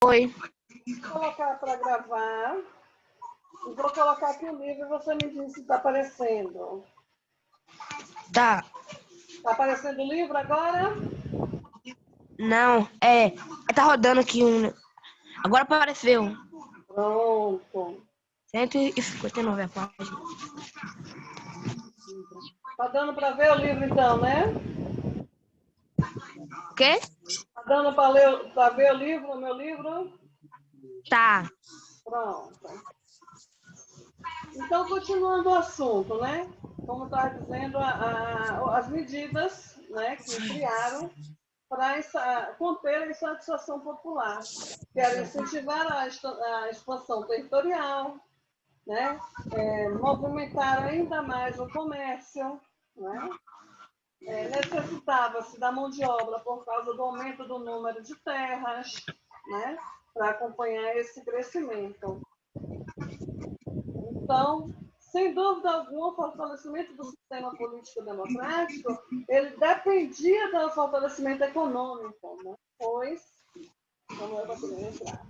Oi. Vou colocar para gravar. E vou colocar aqui o livro e você me diz se está aparecendo. Tá. Está aparecendo o livro agora? Não, tá rodando aqui um. Agora apareceu. Pronto. 159 a página. Tá dando para ver o livro então, né? O quê? Tá dando para ver o livro, o meu livro? Tá. Pronto. Então, continuando o assunto, né? Como estava dizendo, as medidas, né, que criaram para conter a insatisfação popular, que era incentivar a expansão territorial, né? Movimentar ainda mais o comércio, né? Necessitava-se da mão de obra por causa do aumento do número de terras, né? Para acompanhar esse crescimento. Então, sem dúvida alguma, o fortalecimento do sistema político democrático, ele dependia do fortalecimento econômico, né? Pois, vamos lá para poder entrar.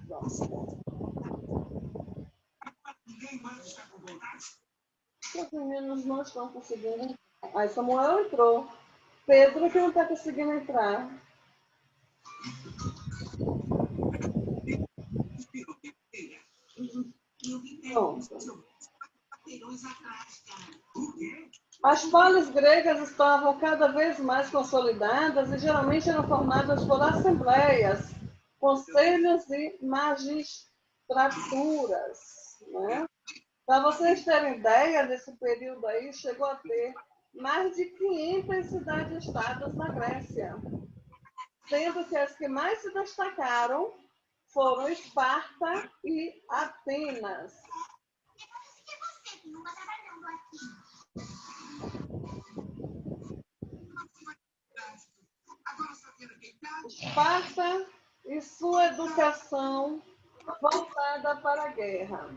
Os meninos não estão conseguindo. Aí Samuel entrou. Pedro que não está conseguindo entrar. Pronto. As polis gregas estavam cada vez mais consolidadas e geralmente eram formadas por assembleias, conselhos e magistraturas. Né? Para vocês terem ideia, nesse período aí, chegou a ter mais de 500 cidades-estados na Grécia, sendo que as que mais se destacaram foram Esparta e Atenas. Esparta e sua educação voltada para a guerra.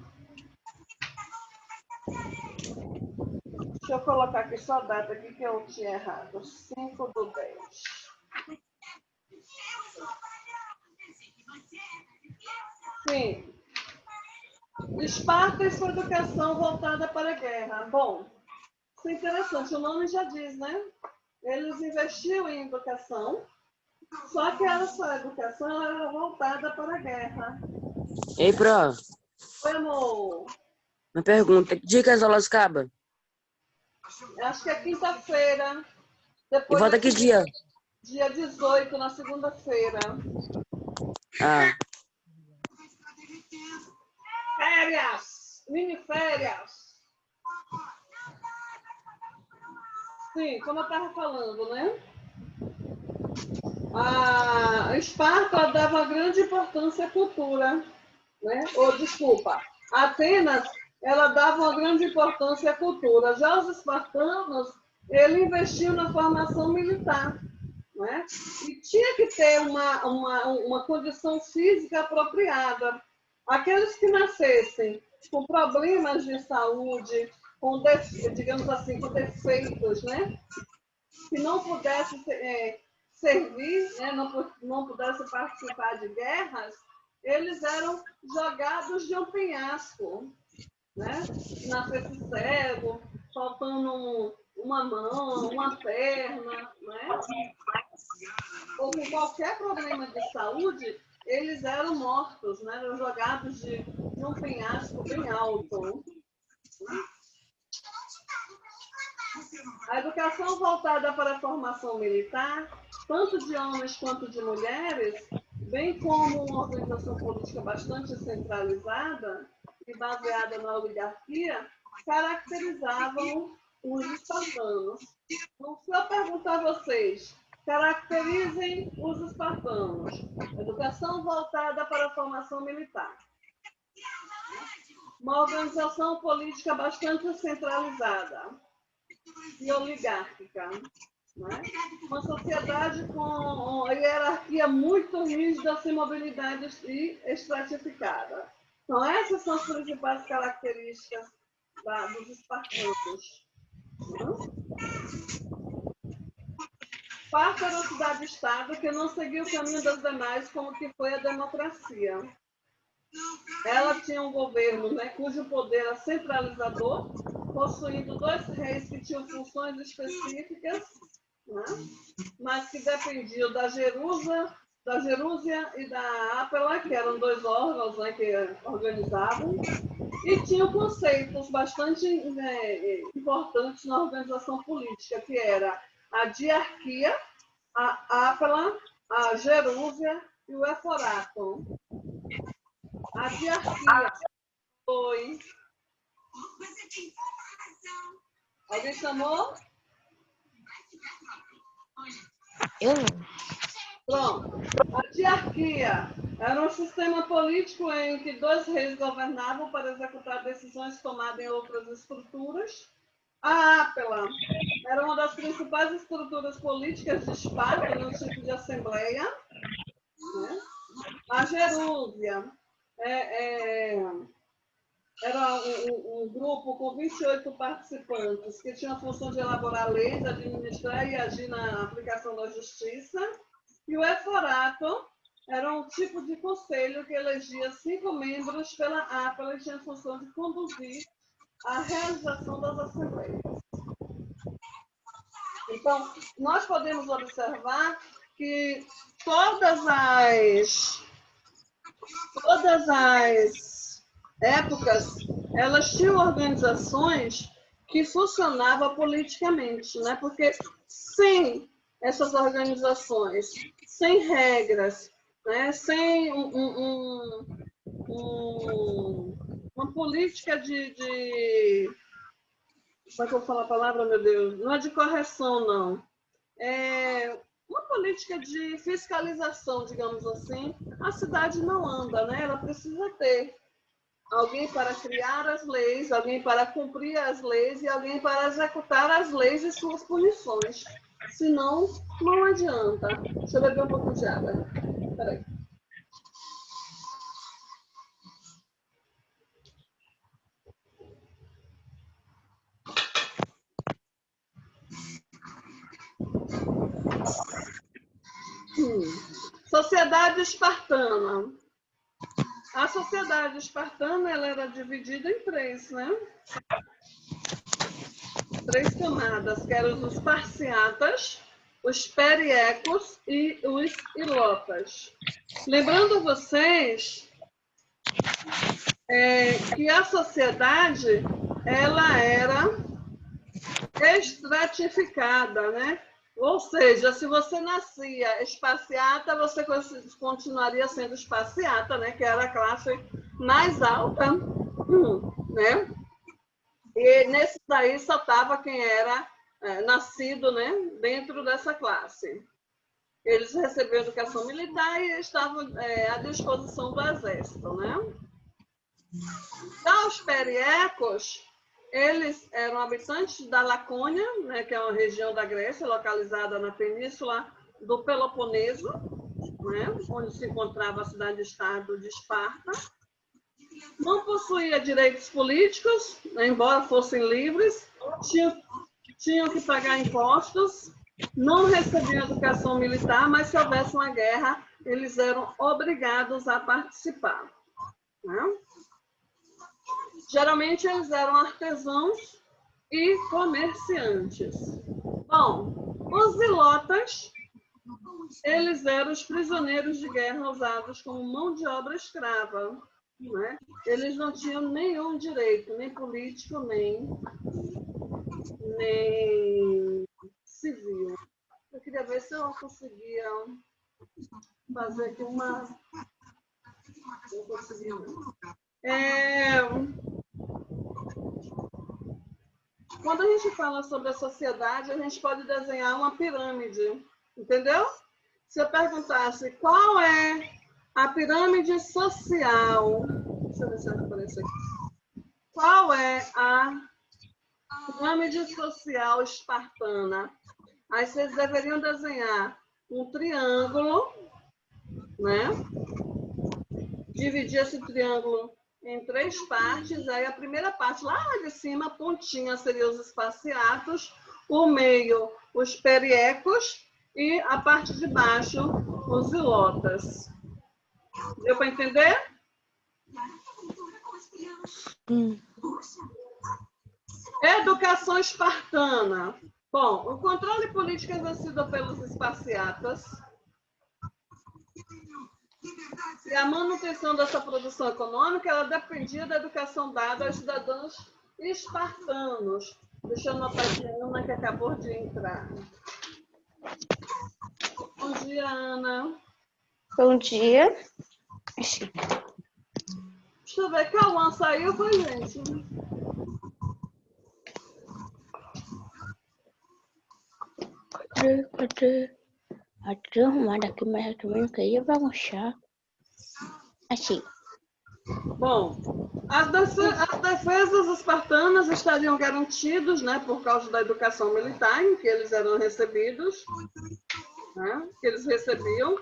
Deixa eu colocar aqui só a data aqui que eu tinha errado. 5/10. Sim. Esparta e sua educação voltada para a guerra. Bom, isso é interessante, o nome já diz, né? Eles investiam em educação, só que a sua educação era voltada para a guerra. Ei, Pro, Oi, amor. uma pergunta. Que dia que as aulas acabam? Acho que é quinta-feira. E volta que dia? Dia 18, na segunda-feira. Ah, Férias! Mini férias! Sim, como eu estava falando, né? A Esparta dava grande importância à cultura, né? Ou, desculpa, Atenas, ela dava uma grande importância à cultura. Já os espartanos, ele investiu na formação militar, né? E tinha que ter uma condição física apropriada. Aqueles que nascessem com problemas de saúde, com, digamos assim, com defeitos, né? Que não pudessem servir, né? não pudessem participar de guerras, eles eram jogados de um penhasco, né? Nascesse cego, faltando uma mão, uma perna, né? Ou com qualquer problema de saúde, eles eram mortos, né? Eram jogados de um penhasco bem alto. A educação voltada para a formação militar, tanto de homens quanto de mulheres, bem como uma organização política bastante centralizada e baseada na oligarquia, caracterizavam os espartanos. Então, se eu perguntar a vocês, caracterizem os espartanos. Educação voltada para a formação militar. Uma organização política bastante centralizada e oligárquica. Né? Uma sociedade com hierarquia muito rígida, sem mobilidade e estratificada. Então, essas são as principais características dos espartanos. Esparta era uma cidade-estado que não seguiu o caminho das demais, como que foi a democracia. Ela tinha um governo, né, cujo poder era centralizador, possuindo 2 reis que tinham funções específicas, né, mas que dependiam da Jerúsia e da Ápela, que eram 2 órgãos, né, que organizavam, e tinham conceitos bastante importantes na organização política, que era a diarquia, a Ápela, a Jerúsia e o Eforato. A diarquia foi... Alguém chamou? Eu não. Pronto. A diarquia era um sistema político em que 2 reis governavam para executar decisões tomadas em outras estruturas. A Ápela era uma das principais estruturas políticas de Esparta, no tipo de assembleia. Né? A Jerúsia era um grupo com 28 participantes que tinha a função de elaborar leis, administrar e agir na aplicação da justiça. E o Eforato era um tipo de conselho que elegia 5 membros pela Ápela e tinha a função de conduzir a realização das assembleias. Então, nós podemos observar que todas as épocas, elas tinham organizações que funcionavam politicamente, né? Porque sem essas organizações, sem regras, né? Sem uma política de... Como é que eu vou falar a palavra, meu Deus? Não é de correção, não. É uma política de fiscalização, digamos assim. A cidade não anda, né? Ela precisa ter alguém para criar as leis, alguém para cumprir as leis e alguém para executar as leis e suas punições. Senão, não adianta. Deixa eu beber um pouco de água. Peraí. Sociedade espartana. A sociedade espartana ela era dividida em 3, né? 3 camadas, que eram os Esparciatas, os Periecos e os Ilotas. Lembrando vocês que a sociedade ela era estratificada, né? Ou seja, se você nascia esparciata, você continuaria sendo esparciata, né? Que era a classe mais alta, né? E nesse daí só estava quem era nascido, né? Dentro dessa classe. Eles recebiam educação militar e estavam à disposição do exército, né? Já os periecos, eles eram habitantes da Lacônia, né, que é uma região da Grécia, localizada na península do Peloponeso, né, onde se encontrava a cidade-estado de Esparta. Não possuía direitos políticos, né, embora fossem livres, tinham que pagar impostos, não recebiam educação militar, mas se houvesse uma guerra, eles eram obrigados a participar. Né? Geralmente eles eram artesãos e comerciantes. Bom, os ilotas, eles eram os prisioneiros de guerra usados como mão de obra escrava. Né? Eles não tinham nenhum direito, nem político, nem civil. Eu queria ver se eu conseguia fazer aqui uma... Não consegui, não. Quando a gente fala sobre a sociedade, a gente pode desenhar uma pirâmide, entendeu? Se eu perguntasse qual é a pirâmide social, deixa eu ver se aparece aqui. Qual é a pirâmide social espartana? Aí vocês deveriam desenhar um triângulo, né? Dividir esse triângulo em 3 partes. Aí a primeira parte, lá de cima, a pontinha seria os esparciatos, o meio, os periecos, e a parte de baixo, os zilotas. Deu para entender? Educação espartana. Bom, o controle político exercido pelos esparciatas e a manutenção dessa produção econômica, ela dependia da educação dada aos cidadãos espartanos. Deixa eu anotar aqui a Ana que acabou de entrar. Bom dia, Ana. Bom dia. Deixa eu ver, Cauã saiu, foi, gente? Cadê arrumada aqui, mas eu também não queria bagunçar. Assim. Bom, as defesas espartanas estariam garantidas, né, por causa da educação militar em que eles eram recebidos, né, que eles recebiam,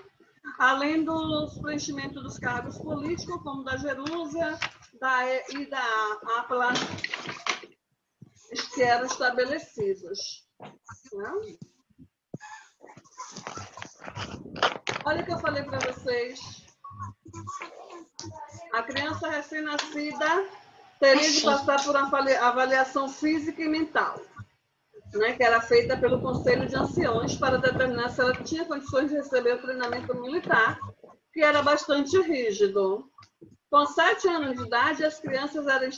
além dos preenchimentos dos cargos políticos, como da Jerúsia e da Apla, que eram estabelecidos. Né? Olha o que eu falei para vocês. A criança recém-nascida teria de passar por uma avaliação física e mental, né, que era feita pelo Conselho de Anciões para determinar se ela tinha condições de receber o treinamento militar, que era bastante rígido. Com 7 anos de idade, as crianças eram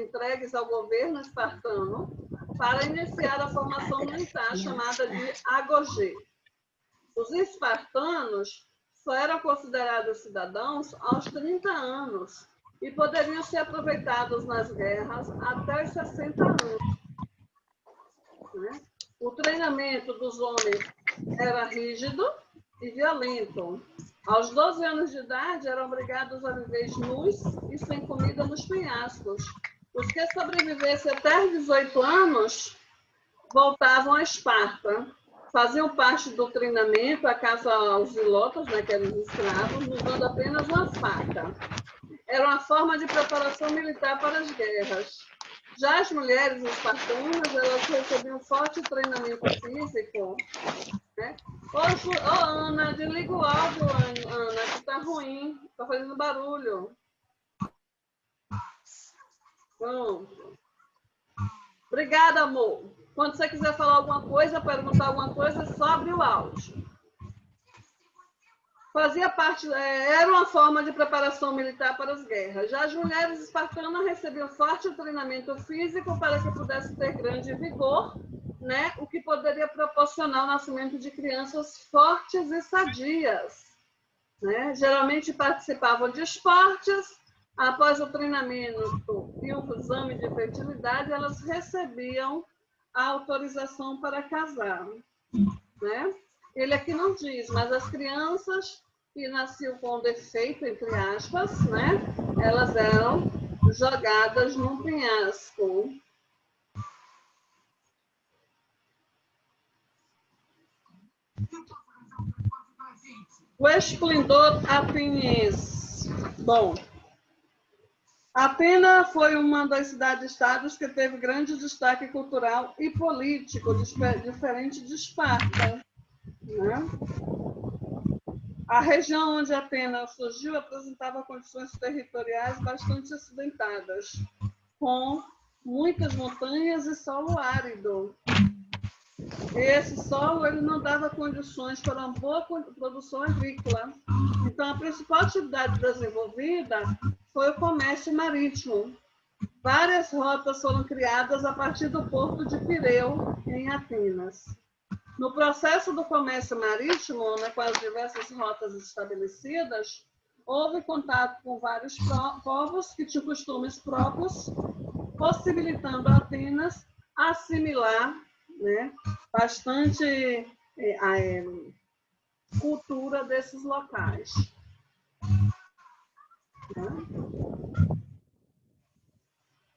entregues ao governo espartano para iniciar a formação militar chamada de agogê. Os espartanos só eram considerados cidadãos aos 30 anos e poderiam ser aproveitados nas guerras até os 60 anos. Né? O treinamento dos homens era rígido e violento. Aos 12 anos de idade, eram obrigados a viver nus e sem comida nos penhascos. Os que sobrevivessem até 18 anos voltavam a Esparta. Faziam parte do treinamento, a caça aos zilotas, né, que eram os escravos, usando apenas uma faca. Era uma forma de preparação militar para as guerras. Já as mulheres espartanas, elas recebiam forte treinamento físico. Né? Ô, Ana, desliga o áudio, Ana, que tá ruim, tá fazendo barulho. Pronto. Obrigada, amor. Quando você quiser falar alguma coisa, perguntar alguma coisa, é só abrir o áudio. Fazia parte, era uma forma de preparação militar para as guerras. Já as mulheres espartanas recebiam forte treinamento físico para que pudessem ter grande vigor, né? O que poderia proporcionar o nascimento de crianças fortes e sadias. Né? Geralmente participavam de esportes. Após o treinamento e o exame de fertilidade, elas recebiam a autorização para casar. Né? Ele aqui não diz, mas as crianças que nasciam com defeito, entre aspas, né? Elas eram jogadas num penhasco. O esplendor ateniense. Bom, Atenas foi uma das cidades-estados que teve grande destaque cultural e político, diferente de Esparta. Né? A região onde Atenas surgiu apresentava condições territoriais bastante acidentadas, com muitas montanhas e solo árido. Esse solo ele não dava condições para uma boa produção agrícola. Então, a principal atividade desenvolvida foi o comércio marítimo. Várias rotas foram criadas a partir do porto de Pireu, em Atenas. No processo do comércio marítimo, né, com as diversas rotas estabelecidas, houve contato com vários povos que tinham costumes próprios, possibilitando a Atenas assimilar, né, bastante cultura desses locais.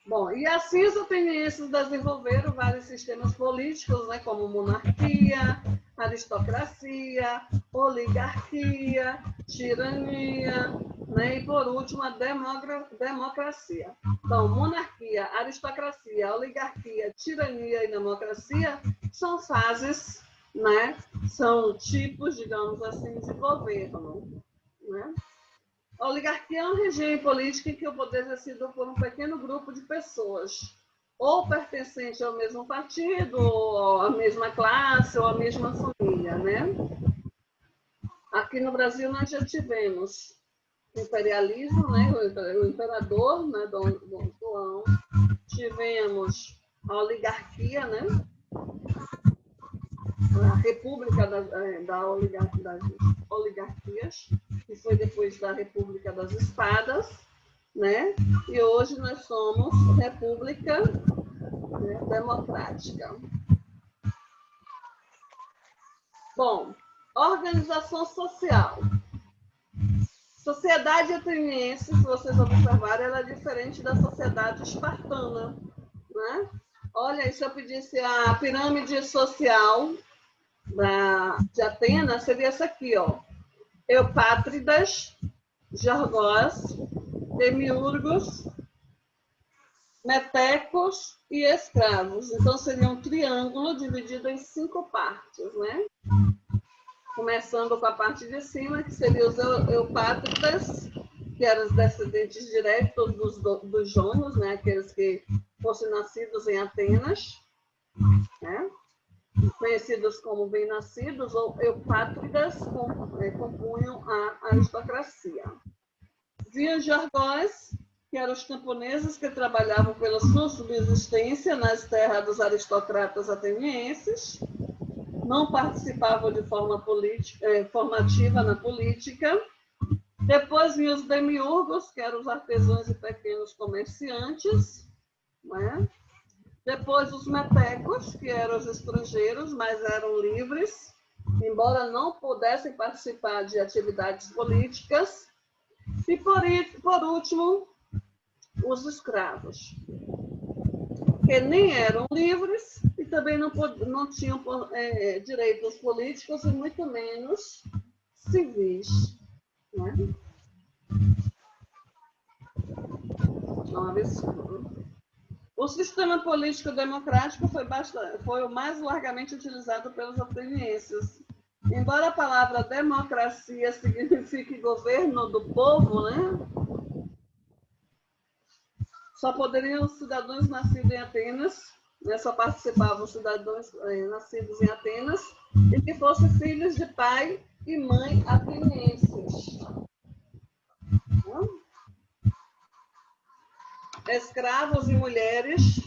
Bom, e assim os atenienses desenvolveram vários sistemas políticos, né, como monarquia, aristocracia, oligarquia, tirania, né, e por último a democracia. Então, monarquia, aristocracia, oligarquia, tirania e democracia são fases né, são tipos, digamos assim, de governo, né? A oligarquia é um regime político em que o poder é exercido por um pequeno grupo de pessoas, ou pertencente ao mesmo partido, ou à mesma classe, ou à mesma família, né? Aqui no Brasil nós já tivemos o imperialismo, né? O imperador, né? Dom João, tivemos a oligarquia, né? A República das Oligarquias, que foi depois da República das Espadas, né? E hoje nós somos República, né, Democrática. Bom, organização social. Sociedade ateniense, se vocês observarem, ela é diferente da sociedade espartana, né? Olha, se eu pedisse a pirâmide social de Atenas, seria essa aqui, ó. Eupátridas, Gorgos, Demiurgos, Metecos e escravos. Então, seria um triângulo dividido em 5 partes, né? Começando com a parte de cima, que seriam os Eupátridas, que eram os descendentes diretos dos Jônios, né? Aqueles que fossem nascidos em Atenas, né? Conhecidos como bem-nascidos, ou eupátridas, compunham a aristocracia. Vinham os Gorgos, que eram os camponeses que trabalhavam pela sua subsistência nas terras dos aristocratas atenienses, não participavam de forma formativa na política. Depois vinham os demiurgos, que eram os artesãos e pequenos comerciantes, né? Depois os metecos, que eram os estrangeiros, mas eram livres, embora não pudessem participar de atividades políticas. E, por último, os escravos, que nem eram livres e também não tinham direitos políticos e muito menos civis, né? O sistema político democrático foi o mais largamente utilizado pelos atenienses. Embora a palavra democracia signifique governo do povo, né? Só poderiam os cidadãos nascidos em Atenas, né? Só participavam os cidadãos nascidos em Atenas e que fossem filhos de pai e mãe atenienses. Escravos e mulheres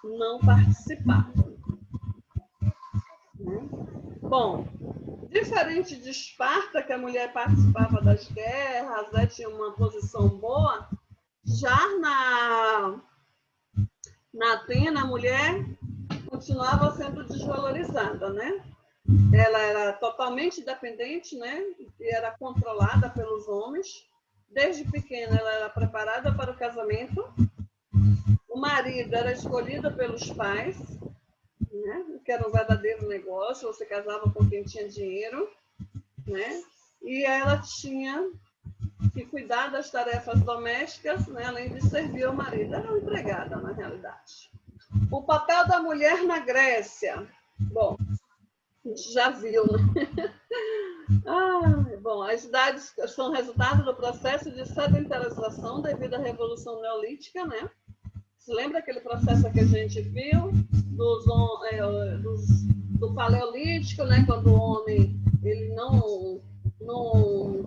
não participavam. Bom, diferente de Esparta, que a mulher participava das guerras, né, tinha uma posição boa, já na Atena, a mulher continuava sendo desvalorizada, né? Ela era totalmente dependente, né? E era controlada pelos homens. Desde pequena, ela era preparada para o casamento. O marido era escolhido pelos pais, né? Que era um verdadeiro negócio. Você casava com quem tinha dinheiro, né? E ela tinha que cuidar das tarefas domésticas, né? Além de servir ao marido. Era uma empregada, na realidade. O papel da mulher na Grécia. Bom, a gente já viu, né? Bom, as cidades são resultado do processo de sedentarização devido à Revolução Neolítica, né? Se lembra aquele processo que a gente viu do Paleolítico, né? Quando o homem ele não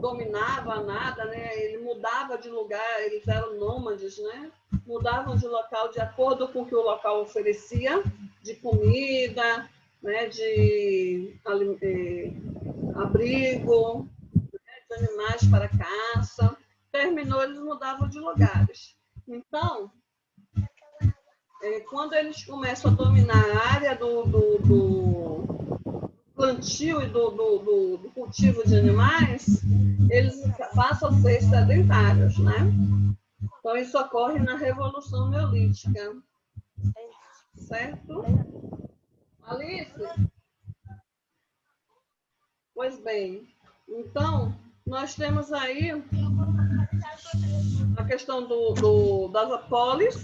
dominava nada, né? Ele mudava de lugar, eles eram nômades, né? Mudavam de local de acordo com o que o local oferecia, de comida, né? De abrigo, né? De animais para caça. Terminou, eles mudavam de lugares. Então, quando eles começam a dominar a área do plantio e do cultivo de animais, eles passam a ser sedentários, né? Então, isso ocorre na Revolução Neolítica. Certo? Alice? Pois bem, então, nós temos aí a questão das apólis,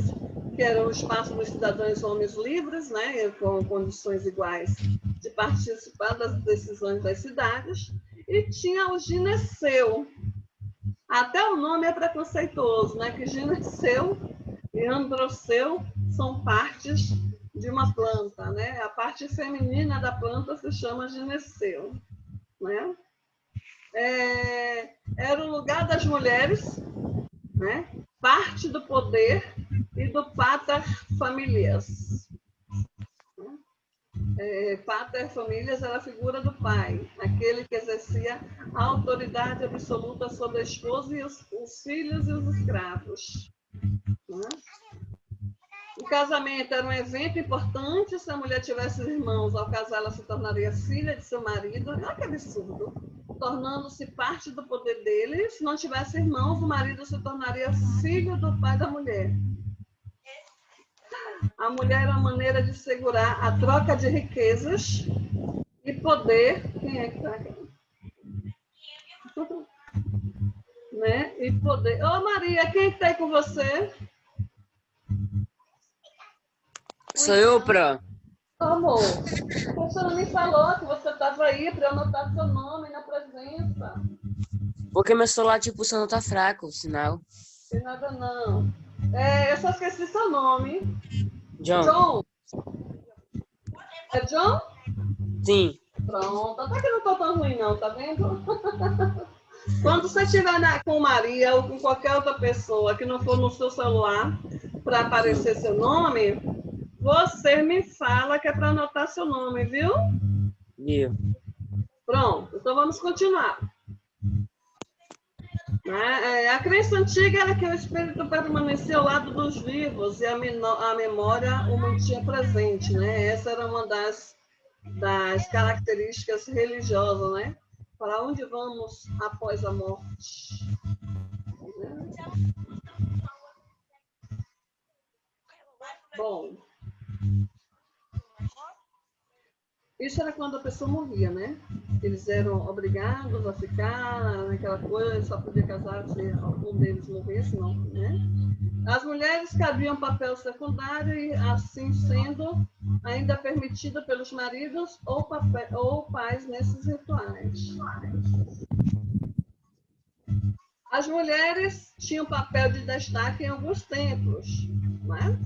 que era o espaço dos cidadãos homens livres, né, com condições iguais de participar das decisões das cidades, e tinha o gineceu. Até o nome é preconceituoso, né? Que gineceu e androceu são partes de uma planta, né? A parte feminina da planta se chama gineceu, né? Era o lugar das mulheres, né? Parte do poder e do pater familias. Pater familias era a figura do pai, aquele que exercia a autoridade absoluta sobre a esposa e os filhos e os escravos. Né? O casamento era um evento importante. Se a mulher tivesse irmãos, ao casar ela se tornaria filha de seu marido. Olha que absurdo! Tornando-se parte do poder dele. Se não tivesse irmãos, o marido se tornaria filho do pai da mulher. A mulher era uma maneira de segurar a troca de riquezas e poder. Quem é que está aqui? Né? E poder. Ô Maria, quem está aí com você? Sou eu, Pro. Amor, a professora me falou que você estava aí para eu anotar seu nome na presença. Porque meu celular, tipo, o sinal tá fraco, o sinal. Tem nada não. Eu só esqueci seu nome. John. John. É John? Sim. Pronto. Até que não estou tão ruim não, tá vendo? Quando você estiver com Maria ou com qualquer outra pessoa que não for no seu celular para aparecer seu nome, você me fala que é para anotar seu nome, viu? Viu. Pronto, então vamos continuar. A crença antiga era que o espírito permanecia ao lado dos vivos e a memória o mantinha presente, né? Essa era uma das características religiosas, né? Para onde vamos após a morte? Bom, isso era quando a pessoa morria, né? Eles eram obrigados a ficar naquela coisa, só podia casar se algum deles morresse, não, né? As mulheres cabiam papel secundário e, assim sendo, ainda permitido pelos maridos ou pais nesses rituais. As mulheres tinham papel de destaque em alguns templos, né?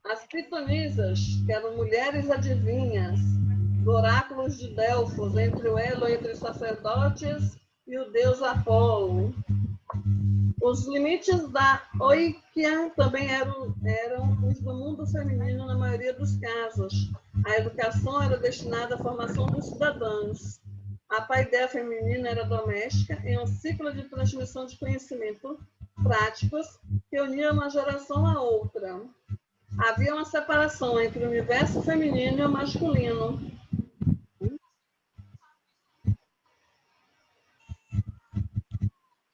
As pitonisas, que eram mulheres adivinhas, oráculos de Delfos, entre o elo entre os sacerdotes e o deus Apolo. Os limites da oíquia também eram os do mundo feminino na maioria dos casos. A educação era destinada à formação dos cidadãos. A paideia feminina era doméstica em um ciclo de transmissão de conhecimento práticos que unia uma geração à outra. Havia uma separação entre o universo feminino e o masculino.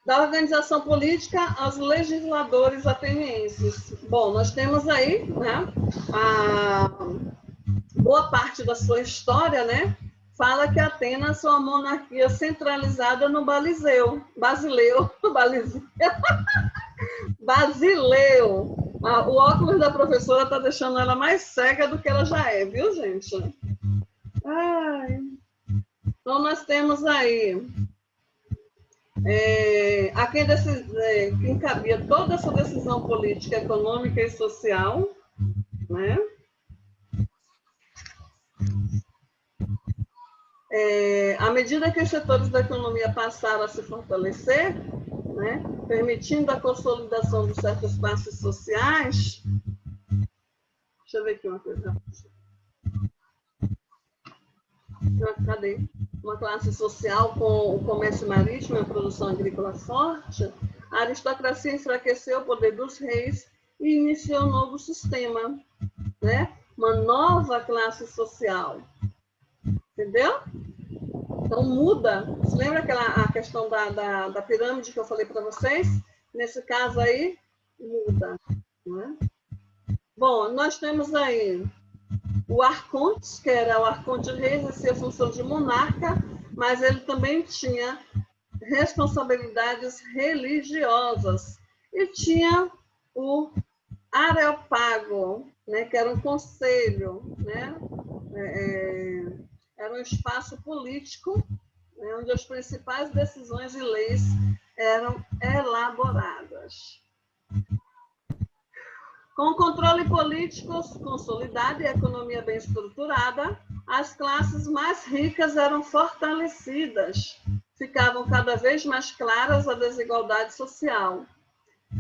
Da organização política aos legisladores atenienses. Bom, nós temos aí, né, a boa parte da sua história, né, fala que Atenas foi uma monarquia centralizada no Basileu. O óculos da professora está deixando ela mais cega do que ela já é, viu, gente? Ai. Então, nós temos aí a quem cabia toda essa decisão política, econômica e social, né? À medida que os setores da economia passaram a se fortalecer, né, permitindo a consolidação de certos espaços sociais. Deixa eu ver aqui uma coisa. Cadê? Uma classe social com o comércio marítimo e a produção agrícola forte, a aristocracia enfraqueceu o poder dos reis e iniciou um novo sistema, né? Uma nova classe social. Entendeu? Então muda. Você lembra a questão da pirâmide que eu falei para vocês? Nesse caso aí, muda. Né? Bom, nós temos aí o arconte, que era o arconte rei, exercia a função de monarca, mas ele também tinha responsabilidades religiosas. E tinha o areopago, né, que era um conselho, né, era um espaço político, né, onde as principais decisões e leis eram elaboradas. Com o controle político consolidado e a economia bem estruturada, as classes mais ricas eram fortalecidas. Ficavam cada vez mais claras a desigualdade social.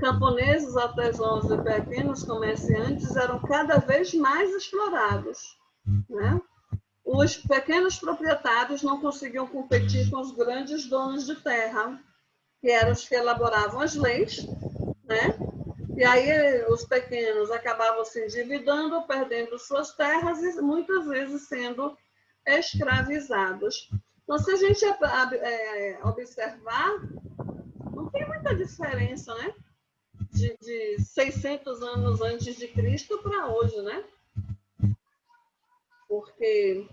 Camponeses, artesãos e pequenos comerciantes eram cada vez mais explorados, né? Os pequenos proprietários não conseguiam competir com os grandes donos de terra, que eram os que elaboravam as leis, né? E aí os pequenos acabavam se endividando, perdendo suas terras e muitas vezes sendo escravizados. Então, se a gente observar, não tem muita diferença, né? De 600 anos antes de Cristo para hoje, né? Porque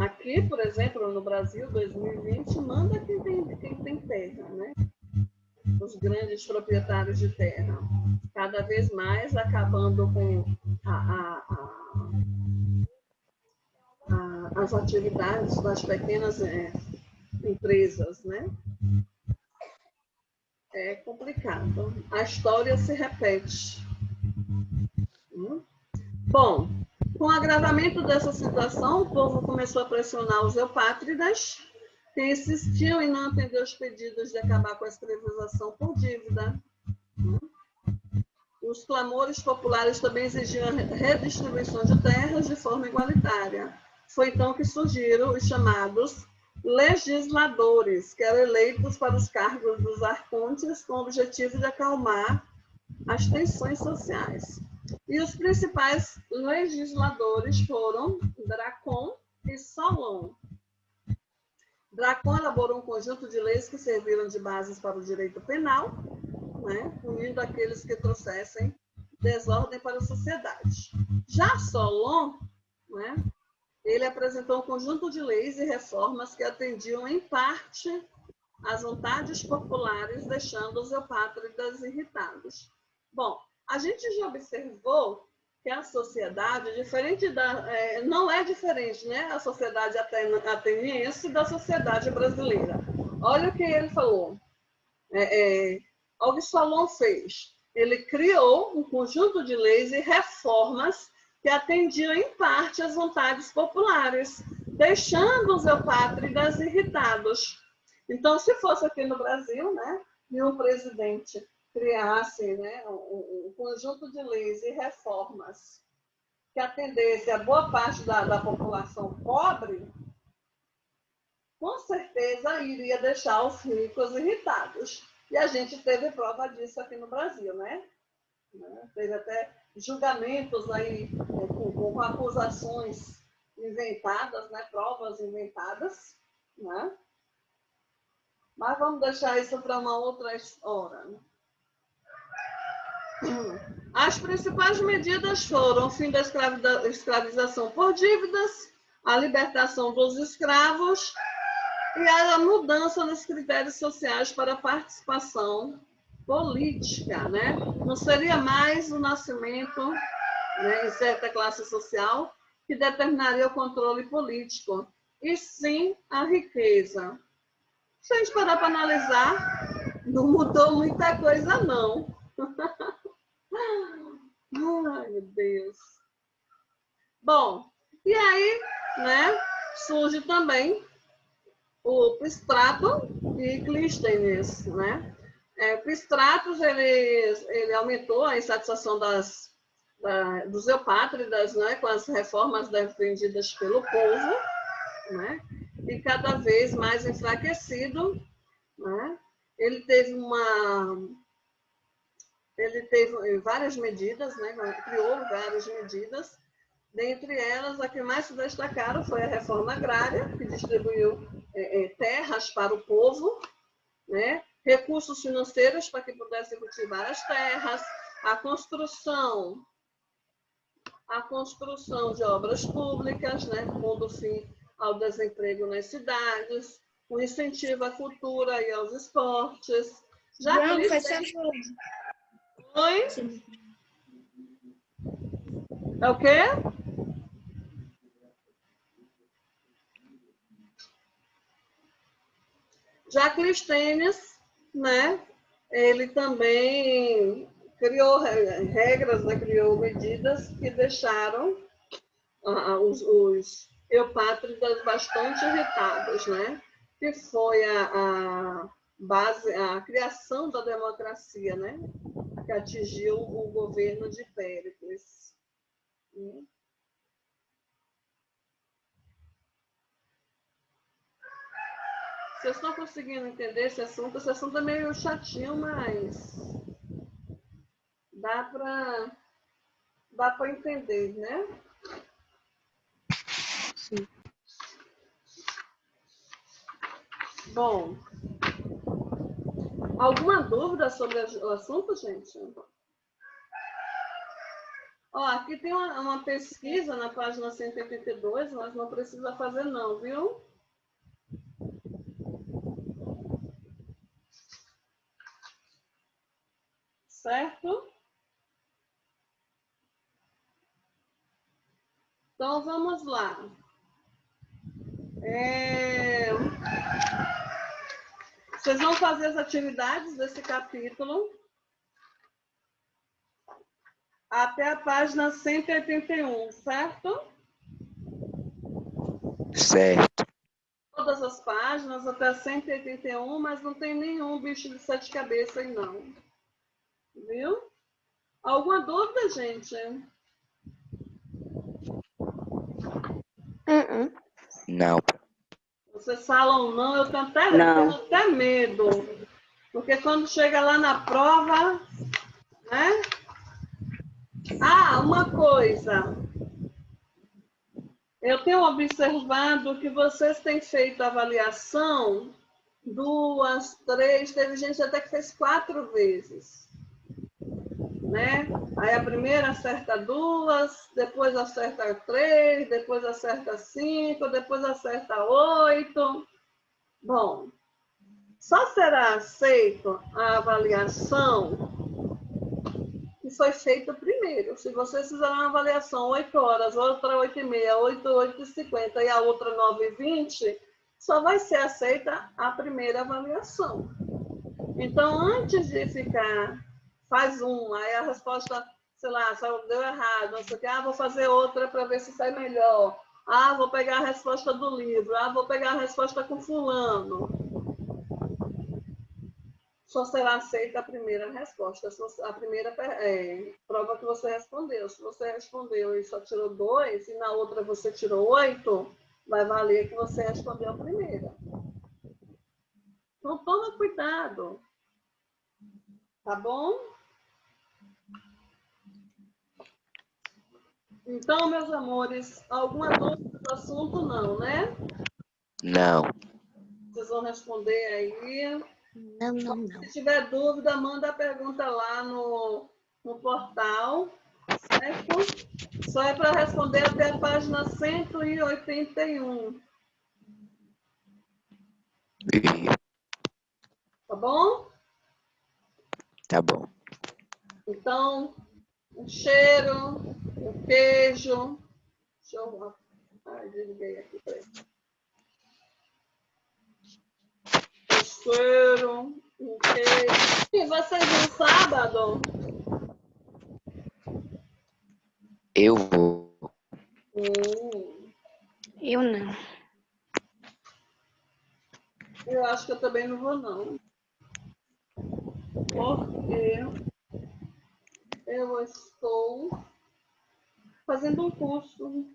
aqui, por exemplo, no Brasil, 2020, manda quem tem terra, né? Os grandes proprietários de terra, cada vez mais acabando com as atividades das pequenas empresas, né? É complicado. A história se repete. Bom, com o agravamento dessa situação, o povo começou a pressionar os eupátridas, que insistiam em não atender os pedidos de acabar com a escravização por dívida. Os clamores populares também exigiam a redistribuição de terras de forma igualitária. Foi então que surgiram os chamados legisladores, que eram eleitos para os cargos dos arcontes com o objetivo de acalmar as tensões sociais. E os principais legisladores foram Dracon e Solon. Dracon elaborou um conjunto de leis que serviram de bases para o direito penal, né, punindo aqueles que trouxessem desordem para a sociedade. Já Solon, né, ele apresentou um conjunto de leis e reformas que atendiam, em parte, às vontades populares, deixando os eupátridas irritados. Bom, a gente já observou que a sociedade, diferente não é diferente, né? A sociedade ateniense da sociedade brasileira. Olha o que ele falou. O que Solon fez. Ele criou um conjunto de leis e reformas que atendiam, em parte, às vontades populares, deixando os eupátridas irritados. Então, se fosse aqui no Brasil, né, e um presidente criasse, né, um conjunto de leis e reformas que atendesse a boa parte da população pobre, com certeza iria deixar os ricos irritados. E a gente teve prova disso aqui no Brasil, né? Teve até julgamentos aí com acusações inventadas, né? Provas inventadas, né? Mas vamos deixar isso para uma outra hora. As principais medidas foram o fim da escravização por dívidas, a libertação dos escravos e a mudança nos critérios sociais para a participação política, né? Não seria mais o nascimento, né, em certa classe social que determinaria o controle político, e sim a riqueza. Se a gente parar para analisar, não mudou muita coisa, não. Ai, meu Deus. Bom, e aí, né, surge também o Pisístrato e Clístenes, né? Pisístratos, ele aumentou a insatisfação dos eupátridas, né, com as reformas defendidas pelo povo, né? E cada vez mais enfraquecido, né? Ele teve várias medidas, né? Criou várias medidas. Dentre elas, a que mais se destacaram foi a reforma agrária, que distribuiu terras para o povo, né? Recursos financeiros para que pudessem cultivar as terras, a construção de obras públicas, né? Pondo fim ao desemprego nas cidades, o incentivo à cultura e aos esportes. João, faz favor. Oi? É o quê? Já Clístenes, né, ele também criou regras, né, criou medidas que deixaram os eupátridas bastante irritados, né? Que foi a base, a criação da democracia, né? Que atingiu o governo de Péricles. Vocês estão conseguindo entender esse assunto? Esse assunto é meio chatinho, mas dá para entender, né? Sim. Bom, alguma dúvida sobre o assunto, gente? Ó, aqui tem uma pesquisa na página 182, mas não precisa fazer não, viu? Certo? Então, vamos lá. Vocês vão fazer as atividades desse capítulo até a página 181, certo? Certo. Todas as páginas até 181, mas não tem nenhum bicho de 7 cabeças aí, não. Viu? Alguma dúvida, gente? Não. Vocês falam não, eu tenho Não. até medo. Porque quando chega lá na prova, né? Ah, uma coisa. Eu tenho observado que vocês têm feito avaliação 2, 3, teve gente até que fez 4 vezes. Né? Aí a primeira acerta 2, depois acerta 3, depois acerta 5, depois acerta 8. Bom, só será aceito a avaliação que foi feita primeiro. Se vocês fizeram uma avaliação 8 horas, outra 8h30, 8h50 e a outra 9h20, só vai ser aceita a primeira avaliação. Então, antes de ficar, faz aí a resposta, sei lá, só deu errado, não sei o que, vou fazer outra para ver se sai melhor. Vou pegar a resposta do livro. Vou pegar a resposta com fulano. Só será aceita a primeira resposta, a primeira prova que você respondeu. Se você respondeu e só tirou 2, e na outra você tirou 8, vai valer que você respondeu a primeira. Então, toma cuidado. Tá bom? Então, meus amores, alguma dúvida do assunto? Não, né? Não. Vocês vão responder aí. Não. Se tiver dúvida, manda a pergunta lá no portal, certo? Só é para responder até a página 181. Tá bom? Tá bom. Então, um cheiro, um queijo. Deixa eu... desliguei aqui, peraí. Um cheiro, um queijo. E vocês no sábado? Eu vou. Eu não. Eu acho que eu também não vou, não. Porque eu estou fazendo um curso